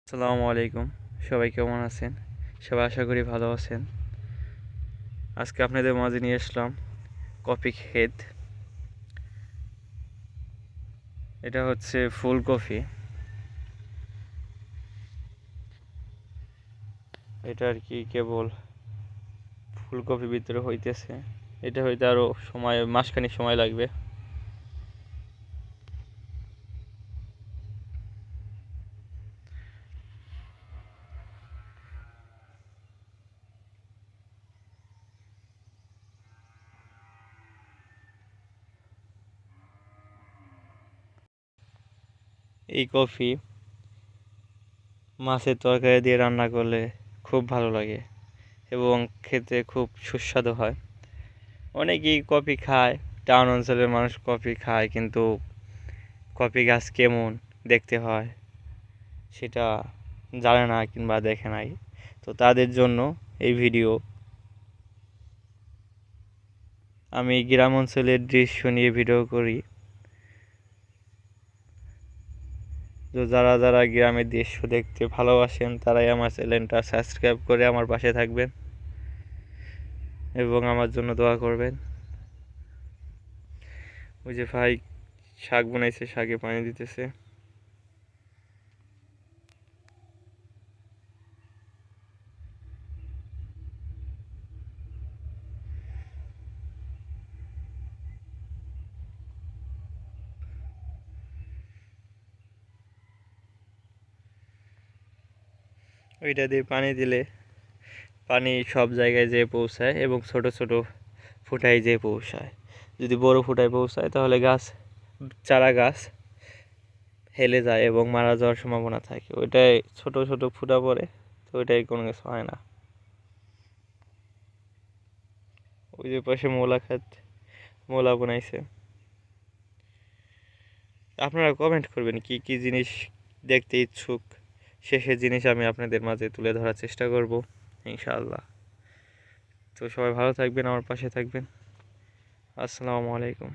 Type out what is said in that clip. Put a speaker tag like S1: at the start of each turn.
S1: আসসালামু আলাইকুম। সবাই কেমন আছেন? সবাই আশা করি ভালো আছেন। আজকে আপনাদের মাঝে নিয়ে আসলাম কফি ক্ষেত। এটা হচ্ছে ফুলকপি। এটা আর কি কেবল ফুলকপি ভিতরে হইতেছে। এটা হইতে আরো মাসখানেক সময় লাগবে। এই কফি মাছের তরকারি দিয়ে রান্না করলে খুব ভালো লাগে এবং খেতে খুব সুস্বাদু হয়। অনেকেই কফি খায়, টাউন অঞ্চলের মানুষ কফি খায়, কিন্তু কফি গাছ কেমন দেখতে হয় সেটা জানে না কিংবা দেখে নাই। তো তাদের জন্য এই ভিডিও। আমি গ্রাম অঞ্চলের দৃশ্য নিয়ে ভিডিও করি। তো যারা যারা গ্রামের দৃশ্য দেখতে ভালোবাসেন তারাই আমার চ্যানেলটা সাবস্ক্রাইব করে আমার পাশে থাকবেন এবং আমার জন্য দোয়া করবেন। ওই যে ভাই শাক বানাইছে, শাকে পানি দিতেছে। ওইটা দিয়ে পানি দিলে পানি সব জায়গায় যেয়ে পৌঁছায় এবং ছোট ছোট ফুটায় যেয়ে পৌঁছায়। যদি বড় ফুটায় পৌঁছায় তাহলে চারা গাছ হেলে যায় এবং মারা যাওয়ার সম্ভাবনা থাকে। ওইটাই ছোট ছোট ফুটা পড়ে, তো ওইটাই কোনো কিছু হয় না। ওই যে পাশে মোলা বানাইছে। আপনারা কমেন্ট করবেন কি কি জিনিস দেখতে ইচ্ছুক। শেষের জিনিস আমি আপনাদের মাঝে তুলে ধরার চেষ্টা করব ইনশাআল্লাহ। তো সবাই ভালো থাকবেন, আমার পাশে থাকবেন। আসসালামু আলাইকুম।